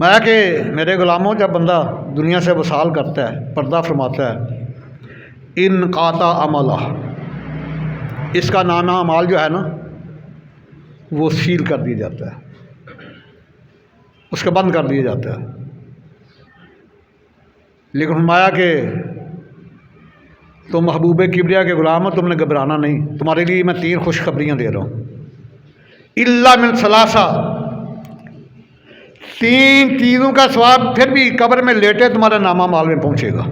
میں کہ میرے غلاموں جب بندہ دنیا سے وصال کرتا ہے، پردہ فرماتا ہے، ان قاطع عملہ، اس کا نامہ اعمال جو ہے نا وہ سیل کر دیا جاتا ہے، اس کا بند کر دیا جاتا ہے۔ لیکن فرمایا کہ تم محبوب کبریا کے غلام ہو، تم نے گھبرانا نہیں، تمہارے لیے میں 3 خوشخبریاں دے رہا ہوں۔ الا من ثلاثہ، 3 چیزوں کا ثواب پھر بھی قبر میں لیٹے تمہارا نامہ مال میں پہنچے گا۔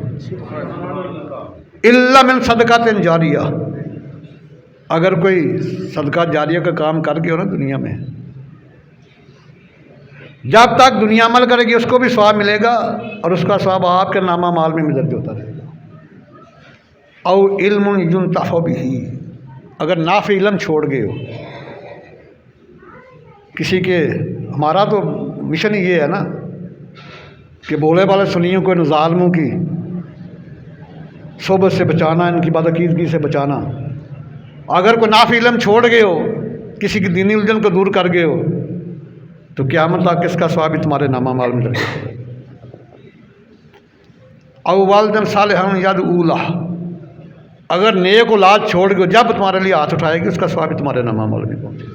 الا من صدقۃ جاریہ، اگر کوئی صدقہ جاریہ کا کام کر کے ہو نا دنیا میں، جب تک دنیا عمل کرے گی اس کو بھی ثواب ملے گا، اور اس کا ثواب آپ کے نامہ مال میں درج ہوتا رہے گا۔ او علم ينتفع بہ، اگر نافع علم چھوڑ گئے ہو کسی کے، ہمارا تو مشن یہ ہے نا کہ بولے والے سنیوں کو ان ظالموں کی صحبت سے بچانا، ان کی بدعقیدگی سے بچانا۔ اگر کوئی نافع علم چھوڑ گئے ہو، کسی کی دینی الجھن کو دور کر گئے ہو، تو قیامت تک اس کا ثواب بھی تمہارے نامہ مال میں رکھے گا۔ او والدن صالحا یدعو لہ، اگر نیک اولاد چھوڑ گئے، جب تمہارے لیے ہاتھ اٹھائے گی اس کا ثواب بھی تمہارے نامہ مال میں پہنچے گا۔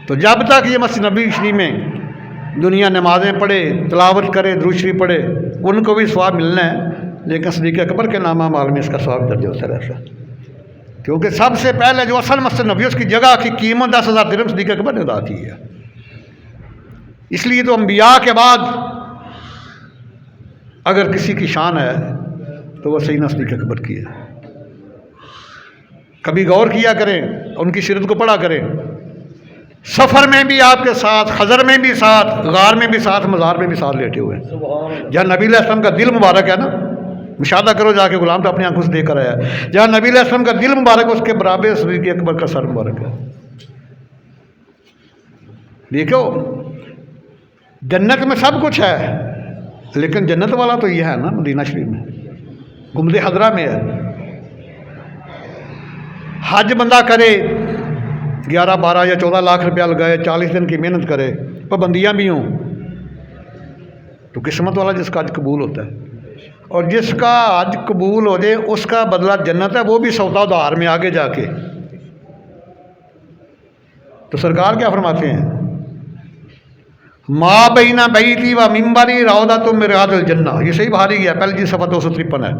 تو جب تک یہ مسجد نبی شریف میں دنیا نمازیں پڑھے، تلاوت کرے، درود شریف پڑھے، ان کو بھی ثواب ملنا ہے، لیکن صدیق اکبر کے نامہ مال میں اس کا ثواب درج ہوتا رہتا ہے، کیونکہ سب سے پہلے جو اصل مسجد نبی اس کی جگہ کی قیمت 10,000 درہم صدیق اکبر نے ادا کی ہے۔ اس لیے تو انبیاء کے بعد اگر کسی کی شان ہے تو وہ سیدنا صدیق اکبر کی ہے۔ کبھی غور کیا کریں، ان کی سیرت کو پڑھا کریں، سفر میں بھی آپ کے ساتھ، حضر میں بھی ساتھ، غار میں بھی ساتھ، مزار میں بھی ساتھ لیٹے ہوئے ہیں۔ جہاں نبی علیہ السلام کا دل مبارک ہے نا، مشاہدہ کرو جا کے، غلام تو اپنی آنکھوں سے دیکھ کر آیا ہے، جہاں نبی علیہ السلام کا دل مبارک اس کے برابر صدیق اکبر کا سر مبارک ہے۔ دیکھو جنت میں سب کچھ ہے، لیکن جنت والا تو یہ ہے نا مدینہ شریف میں، گنبد خضرا میں ہے۔ حج بندہ کرے، 11، 12 یا 14 لاکھ روپیہ لگائے، 40 دن کی محنت کرے، پابندیاں بھی ہوں، تو قسمت والا جس کا حج قبول ہوتا ہے، اور جس کا حج قبول ہو جائے اس کا بدلہ جنت ہے، وہ بھی سودا ادھار میں آگے جا کے۔ تو سرکار کیا فرماتے ہیں؟ ما بین بیتی و منبری روضۃ من ریاض الجنہ، یہ صحیح بخاری کی ہے، پہلی جلد صفحہ 253 ہے۔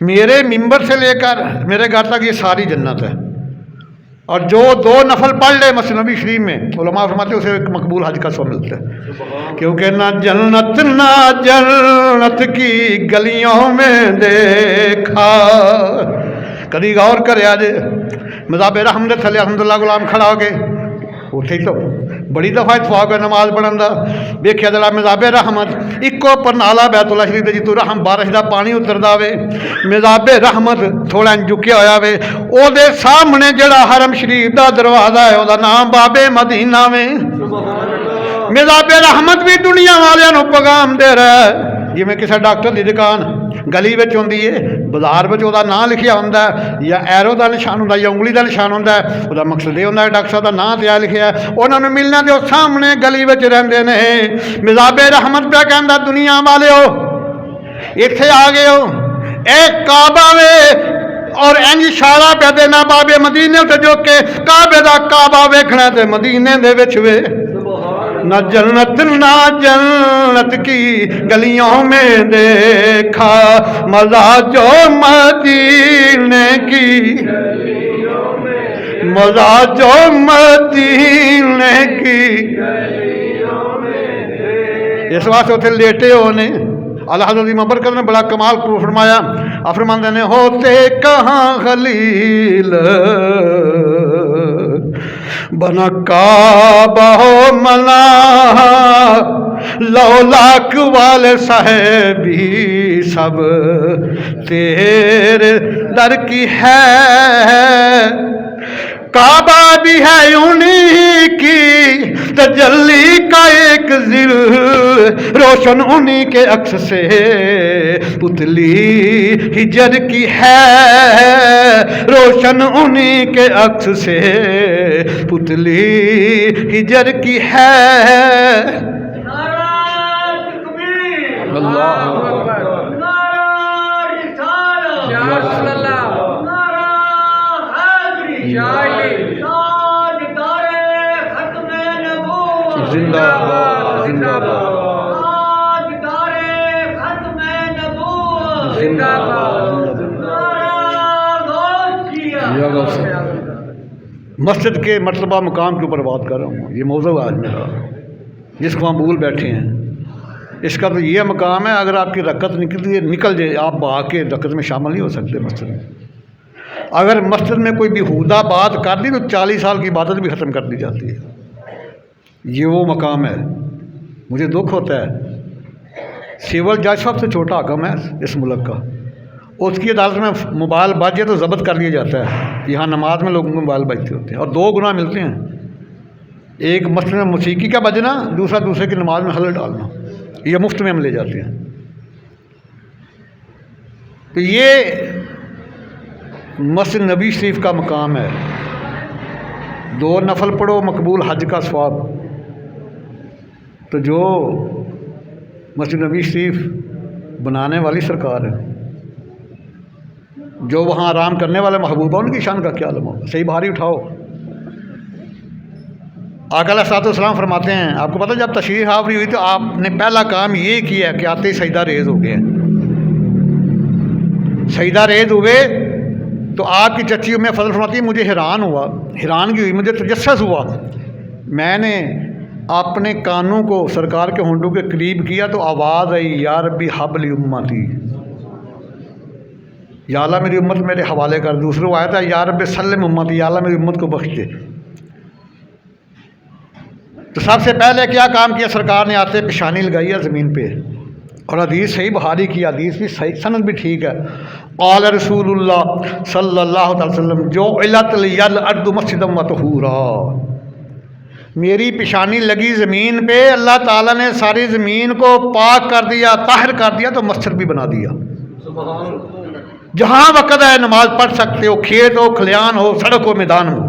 میرے ممبر سے لے کر میرے گھر تک یہ ساری جنت ہے، اور جو 2 نفل پڑھ لے مسجد نبی شریف میں، علماء فرماتے ہیں اسے ایک مقبول حج کا ثواب ملتا ہے، کیونکہ نہ جنت کی گلیوں میں دیکھا۔ کدی غور کرے آج مذہب رحمت تھلے الحمدللہ غلام کھڑا ہو گئے، اٹھے تو بڑی دفعہ اتفاق ہے نماز پڑھن دا، ویکھیا جلا مذہب رحمت اکو پرنالا بیت اللہ شریف دے جتوں رحم بارش دا پانی اتردا وے، مذہب رحمت تھوڑا جھکیا ہویا وے، او دے سامنے جڑا حرم شریف دا دروازہ ہے او دا نام بابے مدینہ وے۔ مذہب رحمت بھی دنیا والیاں نو پیغام دے رہا ہے، جویں کسے ڈاکٹر دی دکان گلی وچ ہوندی ہے، بازار وچ دا نام لکھیا ہوندا ہے، یا ایرو دا نشان ہوندا ہے، یا انگلی دا نشان ہوندا ہے، او دا مقصد یہ ہوندا ہے ڈاکٹر صاحب دا نام تے لکھیا ہے، انہاں نوں ملنا تے او سامنے گلی وچ رہندے نے۔ مذہب رحمت پہ کہندا دنیا والیو ایتھے آ گئے ہو، اے کعبہ وے، اور انج اشارہ پہ دینا بابے مدینے تے جو کہ کعبے دا کعبہ ویکھنا تے مدینے دے وچ وے۔ نہ جنت کی گلیوں میں دیکھا مزہ جو مدینے کی، مزہ جو مدینے کی۔ اس واسطے اتنے لیٹے ہونے اللہ حضرت مبرکت نے بڑا کمال کو فرمایا، فرماندے نے ہوتے کہاں خلیل بنا کعبہ ہو منا، لولاک والے صاحبی سب تیرے در کی ہے، کعبہ بھی ہے انہی کی تجلی کا ایک ذل روشن انہی کے عکس سے پتلی ہجر کی ہے، روشن انہی کے عکس سے پتلی ہجر کی ہے۔ اللہ اکبر، یا رسول اللہ، زندہ باد، زندہ باد، زندہ باد۔ مسجد کے مرتبہ مقام کے اوپر بات کر رہا ہوں، یہ موضوع آج میرا جس کو ہم بھول بیٹھے ہیں۔ اس کا تو یہ مقام ہے، اگر آپ کی رکعت نکل جائے آپ بھاگ کے رکعت میں شامل نہیں ہو سکتے مسجد میں۔ اگر مسجد میں کوئی بیہودہ بات کر دی تو 40 سال کی عبادت بھی ختم کر دی جاتی ہے۔ یہ وہ مقام ہے۔ مجھے دکھ ہوتا ہے، سول جج سب سے چھوٹا حکم ہے اس ملک کا، اس کی عدالت میں موبائل بجے تو ضبط کر لیا جاتا ہے۔ یہاں نماز میں لوگوں کو موبائل بجتے ہوتے ہیں اور 2 گناہ ملتے ہیں، ایک مسجد میں موسیقی کا بجنا، دوسرا دوسرے کی نماز میں حلل ڈالنا، یہ مفت میں ہم لے جاتے ہیں۔ تو یہ مسجد نبی شریف کا مقام ہے۔ 2 نفل پڑھو مقبول حج کا ثواب۔ تو جو مسجد نبی شریف بنانے والی سرکار ہے، جو وہاں آرام کرنے والے محبوبہ، ان کی شان کا کیا عالم ہوگا؟ صحیح بھاری اٹھاؤ۔ آقا علیہ الصلوۃ والسلام فرماتے ہیں، آپ کو پتہ جب تشریف آوری ہوئی تو آپ نے پہلا کام یہ کیا کہ آتے ہی سجدہ ریز ہو گئے۔ سجدہ ریز ہوئے تو آپ کی چچی ام فضل فرماتی ہے، مجھے حیرانگی ہوئی، مجھے تجسس ہوا، میں نے اپنے کانوں کو سرکار کے ہونٹوں کے قریب کیا تو آواز آئی، یا ربی حب لی امتی، یا اللہ میری امت میرے حوالے کر۔ دوسرے آیت ہے، یا رب سلم امتی، یا اللہ میری امت کو بخش دے۔ تو سب سے پہلے کیا کام کیا سرکار نے؟ آتے پیشانی لگائی ہے زمین پہ، اور حدیث صحیح بخاری کی حدیث بھی صحیح، سند بھی ٹھیک ہے۔ قال رسول اللہ صلی اللہ علیہ وسلم، جو علت لیل الارض مسجدا وطہورا، میری پیشانی لگی زمین پہ، اللہ تعالیٰ نے ساری زمین کو پاک کر دیا، طاہر کر دیا، تو مسجد بھی بنا دیا۔ جہاں وقت ہے نماز پڑھ سکتے ہو، کھیت ہو، کھلیان ہو، سڑک ہو، میدان ہو۔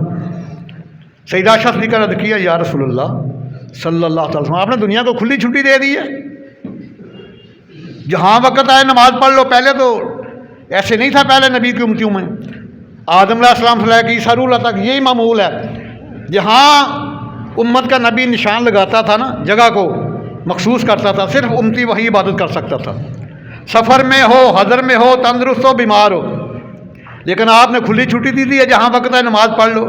سیدہ عائشہ صدیقہ نے عرض کیا، یا رسول اللہ صلی اللہ علیہ وسلم، آپ نے دنیا کو کھلی چھٹی دے دی ہے، جہاں وقت آئے نماز پڑھ لو۔ پہلے تو ایسے نہیں تھا، پہلے نبی کی امتیوں میں آدم علیہ السلام سے لے کے عیسیٰ روح اللہ تک یہی معمول ہے۔ جہاں امت کا نبی نشان لگاتا تھا نا، جگہ کو مخصوص کرتا تھا، صرف امتی وہی عبادت کر سکتا تھا، سفر میں ہو، حضر میں ہو، تندرست ہو، بیمار ہو۔ لیکن آپ نے کھلی چھٹی دی ہے، جہاں وقت ہے نماز پڑھ لو۔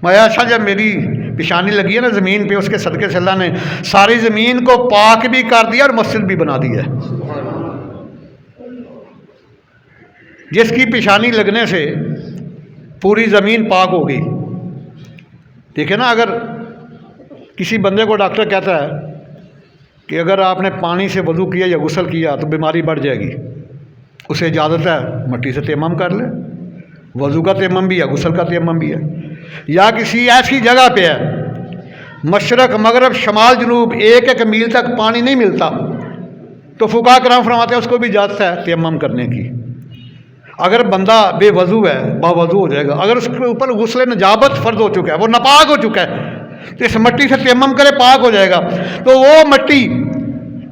معاشہ جب میری پیشانی لگی ہے نا زمین پہ، اس کے صدقے سے اللہ نے ساری زمین کو پاک بھی کر دیا اور مسجد بھی بنا دی ہے۔ جس کی پیشانی لگنے سے پوری زمین پاک ہو گئی۔ دیکھیں نا، اگر کسی بندے کو ڈاکٹر کہتا ہے کہ اگر آپ نے پانی سے وضو کیا یا غسل کیا تو بیماری بڑھ جائے گی، اسے اجازت ہے مٹی سے تیمم کر لے، وضو کا تیمم بھی ہے، غسل کا تیمم بھی ہے۔ یا کسی ایسی جگہ پہ ہے مشرق مغرب شمال جنوب 1 میل تک پانی نہیں ملتا، تو فقہاء کرام فرماتے ہیں اس کو بھی اجازت ہے تیمم کرنے کی۔ اگر بندہ بے وضو ہے باوضو ہو جائے گا، اگر اس کے اوپر غسل نجابت فرض ہو چکا ہے، وہ ناپاک ہو چکا ہے، تو اس مٹی سے تیمم کرے پاک ہو جائے گا۔ تو وہ مٹی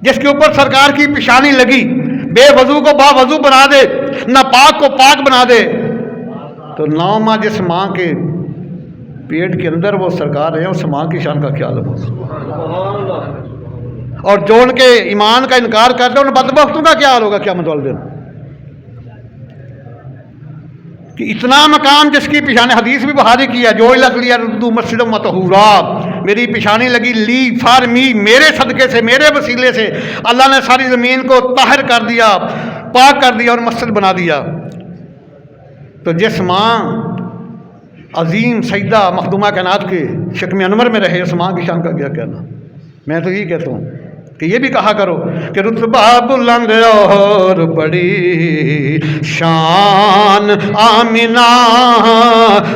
جس کے اوپر سرکار کی پیشانی لگی، بے وضو کو باوضو بنا دے، ناپاک کو پاک بنا دے، تو 9 ماہ جس ماں کے پیٹ کے اندر وہ سرکار ہے، اس ماں کی شان کا خیال ہو۔ اور جو ان کے ایمان کا انکار کرتے ہیں ان بدبختوں کا کیا حال ہوگا قیامت والے دن؟ کہ اتنا مقام جس کی پیشانی، حدیث بھی بخاری کی ہے، جو الارض مسجدا وطہورا، میری پیشانی لگی لی فار می، میرے صدقے سے، میرے وسیلے سے اللہ نے ساری زمین کو طاہر کر دیا، پاک کر دیا اور مسجد بنا دیا۔ تو جس ماں عظیم سیدہ مخدومہ کائنات کے شکم انور میں رہے، اس ماں کی شان کا کیا کہنا۔ میں تو یہ کہتا ہوں کہ یہ بھی کہا کرو کہ رتبہ بلند اور بڑی شان آمنہ،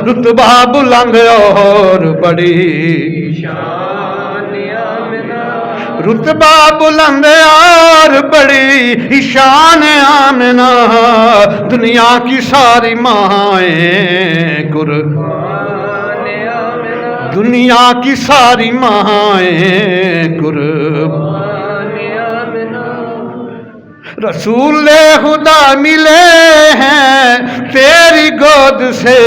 رتبہ بلند اور بڑی شان آمنہ، رتبہ بلند اور بڑی شان آمنہ دنیا کی ساری مائیں قربان دنیا کی ساری مائیں قربان رسول خدا ملے ہیں تیری گود سے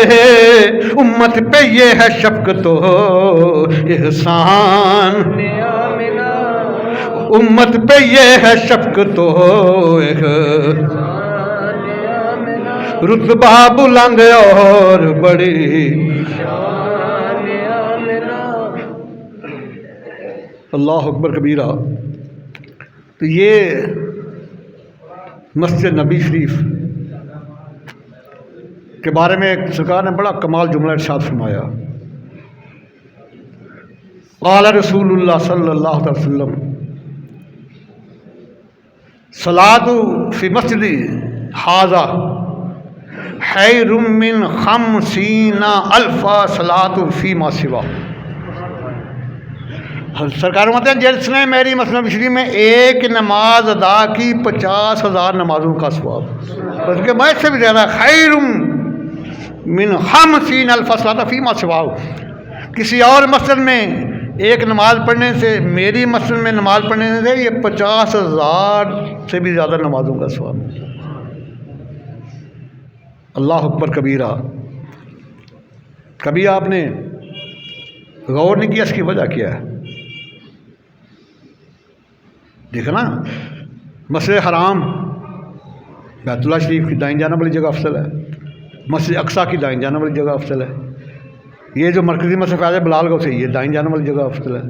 امت پہ یہ ہے شفقت و احسان امت پہ یہ ہے شفقت و رتبہ بلند اور بڑی اللہ اکبر کبیرہ۔ تو یہ مسجد نبی شریف کے بارے میں ایک سرکار نے بڑا کمال جملہ ارشاد فرمایا، قال رسول اللہ صلی اللہ علیہ وسلم صلاۃ فی مسجد ھذا خیر من 50,000 صلاۃ فیما سوا۔ سرکار فرماتے ہیں جس نے میری مسجد شریف میں ایک نماز ادا کی 50,000 نمازوں کا ثواب، بلکہ میں سے بھی زیادہ خیر من 50,000 صلاۃ فیما سوا، کسی اور مسجد میں ایک نماز پڑھنے سے میری مسجد میں نماز پڑھنے سے یہ 50,000 سے بھی زیادہ نمازوں کا ثواب۔ اللہ اکبر کبیرہ۔ کبھی آپ نے غور نہیں کیا اس کی وجہ کیا ہے؟ دیکھنا، مسجد حرام بیت اللہ شریف کی دائیں جانب والی جگہ افضل ہے، مسجد اقصیٰ کی دائیں جانب والی جگہ افضل ہے، یہ جو مرکزی مسجد فیض بلال گاؤں سے یہ دائیں جانب والی جگہ افضل ہے،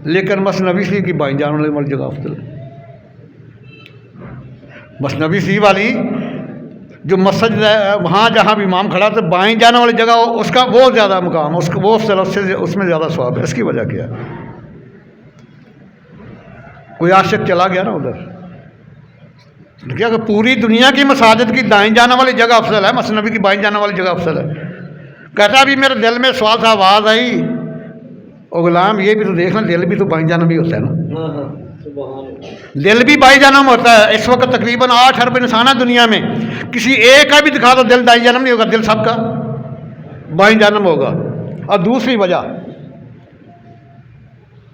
لیکن مسجد نبی شریف کی بائیں جانب والی جگہ افضل ہے۔ مسجد نبی شریف والی جو مسجد ہے وہاں جہاں بھی امام کھڑا تو بائیں جانے والی جگہ اس کا وہ زیادہ مقام، اس کو وہ اس میں زیادہ ثواب ہے۔ اس کی وجہ کیا ہے؟ کوئی عاشق چلا گیا نا ادھر، کیا کہ پوری دنیا کی مساجد کی دائیں جانے والی جگہ افضل ہے، مسجد نبی کی بائیں جانے والی جگہ افضل ہے۔ کہتا ابھی میرے دل میں سوال تھا، آواز آئی، او غلام یہ بھی تو دیکھنا دل بھی تو بائیں جانب بھی ہوتا ہے نا، دل بھی بائیں جانب ہوتا ہے۔ اس وقت تقریباً 8 ارب انسان ہے دنیا میں، کسی ایک کا بھی دکھا دو دل دائیں جانب نہیں ہوگا، دل سب کا بائیں جانب ہوگا۔ اور دوسری وجہ،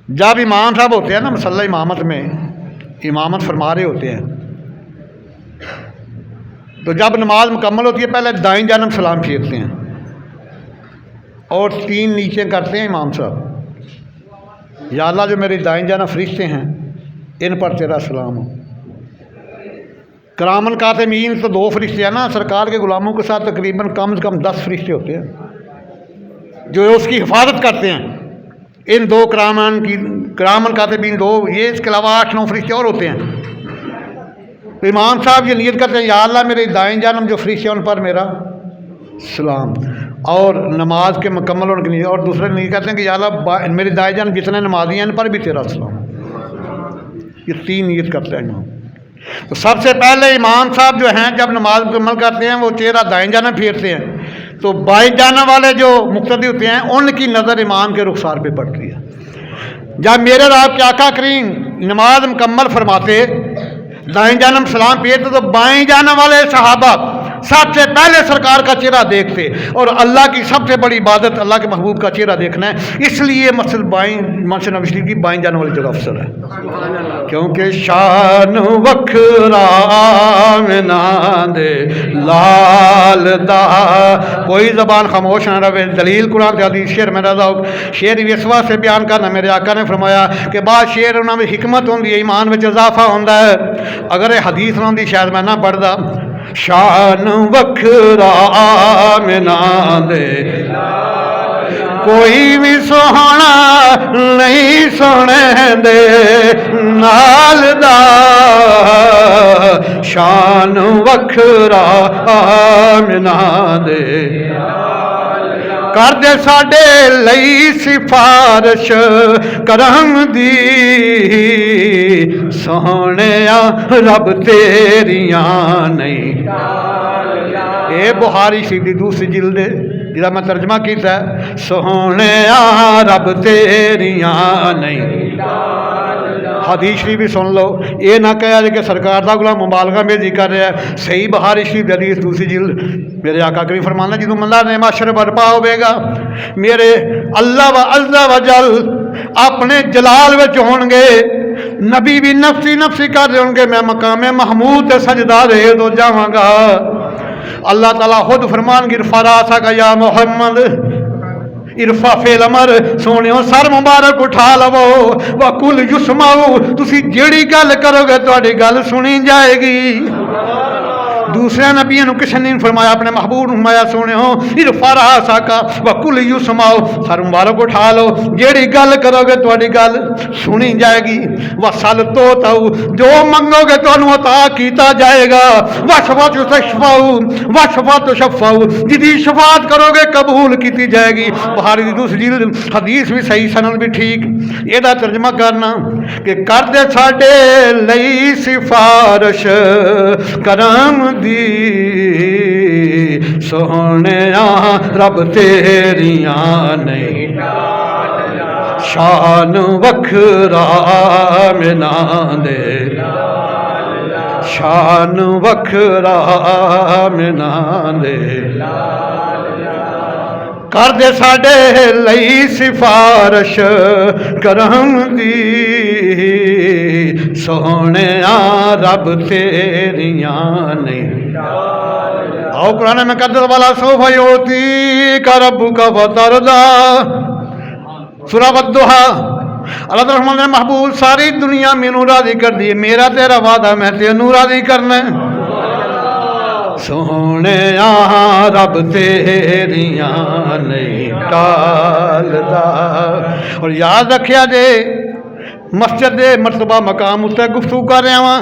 جب امام صاحب ہوتے ہیں نا مصلی امامت میں امامت فرما رہے ہوتے ہیں، تو جب نماز مکمل ہوتی ہے پہلے دائیں جانب سلام پھیرتے ہیں اور 3 نیچے کرتے ہیں امام صاحب، یا اللہ جو میری دائیں جانب فرشتے ہیں ان پر تیرا سلام ہو۔ کرامن کاتمین تو 2 فرشتے ہیں نا، سرکار کے غلاموں کے ساتھ تقریباً کم سے کم 10 فرشتے ہوتے ہیں جو اس کی حفاظت کرتے ہیں۔ ان 2 کرامن کاتبین 2، یہ اس کے علاوہ 8-9 فرشتے اور ہوتے ہیں۔ تو امام صاحب یہ نیت کرتے ہیں یا اللہ میرے دائیں جانب جو فرشتے ہیں ان پر میرا سلام، اور نماز کے مکمل ہونے کے لیے، اور دوسرے نیت کرتے ہیں کہ یا اللہ میری دائیں جانب جتنے نمازی ہیں ان پر بھی تیرا سلام۔ یہ 3 نیت کرتے ہیں امام۔ تو سب سے پہلے امام صاحب جو ہیں جب نماز مکمل کرتے ہیں وہ چہرہ دائیں جانب پھیرتے ہیں، تو بائیں جانب والے جو مقتدی ہوتے ہیں ان کی نظر امام کے رخسار پہ پڑتی ہے۔ جب میرے رب کے آقا کریم نماز مکمل فرماتے دائیں جانب سلام پھیرتے تو بائیں جانب والے صحابہ سب سے پہلے سرکار کا چہرہ دیکھتے، اور اللہ کی سب سے بڑی عبادت اللہ کے محبوب کا چہرہ دیکھنا ہے، اس لیے مسجد نبی شریف کی بائیں جانے والی جگہ افضل ہے، کیونکہ شان وکھرا آمنہ دے لال دا کوئی زبان خاموش نہ رہے۔ دلیل قرآن کے حدیث شعر میں رضا شعر وسوا سے بیان کرنا، میرے آقا نے فرمایا کہ بعض شعر انہوں میں حکمت ہوندی ہے، ایمان میں اضافہ ہوتا ہے، اگر یہ حدیث نہ ہوندی شاید میں نہ پڑھدا۔ شان وکھرا آمنہ دے کوئی بھی سوہنا نہیں سونے دے نال دا، شان وکھرا آمنہ دے کر دے ساڈے لئی سفارش کرم دی، سونیا رب تیریاں نہیں۔ اے بخاری شریف دی دوسری جلد جہاں میں ترجمہ کیتا ہے، سونیا رب تیریاں نہیں حدیث شریف بھی سن لو، یہ نہ کہا جائے کہ سرکار دا غلام مبالغہ میں ذکر کر رہا ہے۔ صحیح بخاری شریف دی حدیث دوسری جلد میرے آقا کریم فرمانا جدوں اللہ نے معاشر برپا ہوے گا، میرے اللہ و عز و جل اپنے جلال وچ ہون گے، نبی بھی نفسی نفسی کر رہے ہوں گے، میں مقام محمود تے سجدہ دے دو جاواں گا۔ اللہ تعالیٰ خود فرمان گے فراسا کا یا محمد ارفا فیل امر، سونےو سر مبارک اٹھا لو، وکل یسمعو، تسی جیڑی گل کرو گے تہاڈی گل سنی جائے گی۔ دوسرے نبیوں نے کسی نے فرمایا، اپنے محبوب نے فرمایا سونےو ارفا راسک وکل یسمعو، سر مبارک اٹھا لو، جیڑی گل کرو گے تہاڈی گل سنی جائے گی۔ وسل تو جو منگو گے تانوں عطا کیتا جائے گا۔ وشفاعت تشفعو وشفاعت تشفعو، جدی شفاعت کرو گے قبول کیتی جائے گی۔ بخاری دی دوسری جلد حدیث بھی صحیح، سند بھی ٹھیک۔ یہ ترجمہ کرنا کہ کر دے ساڈے لئی سفارش کرم دی، سونیا رب تیریاں نہیں شان وکھرا منا دے، شان وکھرا منا دے، کر دے ساڈے لئی سفارش کرم دی، سونیا رب تیریاں نہیں۔ آؤ قرآن میں قدر والا سوف یعطی کا ربک فترضی، سورہ والضحیٰ۔ اللہ تعالیٰ فرماتے ہیں محبوب ساری دنیا مینوں راضی کر دی، میرا تیرا وعدہ میں تینوں راضی کرنا، سونے رب تیریاں نہیں ٹالدا۔ اور یاد رکھیا جے مسجد دے مرتبہ مقام اتنے گفتگو کر رہا ہاں،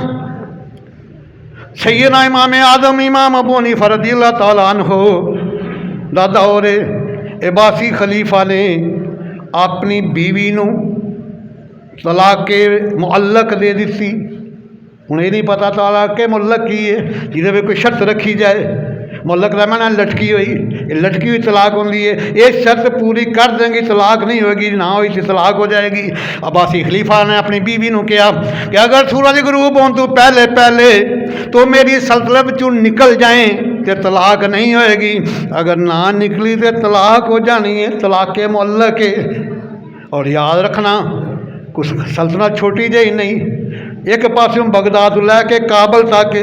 سیدنا امام اعظم امام ابو حنیفہ رضی اللہ تعالیٰ عنہ دا دور عباسی خلیفہ نے اپنی بیوی نو طلاق معلق دے دیتی۔ ہوں یہ نہیں پتا طلاق معلق کی ہے جہاں کوئی شرط رکھی جائے، معلق کا معنی لٹکی ہوئی، لٹکی ہوئی طلاق ہوتی ہے، یہ شرط پوری کر دیں گی طلاق نہیں ہوئے گی، نہ ہوئی تو طلاق ہو جائے گی۔ عباسی خلیفہ نے اپنی بیوی نو کہا کہ اگر سورج غروب ہون تو پہلے پہلے تو میری سلطنت چوں نکل جائیں تو طلاق نہیں ہوئے گی، اگر نہ نکلی تو طلاق ہو جانی ہے، طلاق معلق ہے۔ اور یاد رکھنا کچھ سلطنت چھوٹی جہی نہیں، ایک پاسوں بغداد لے کے کابل تک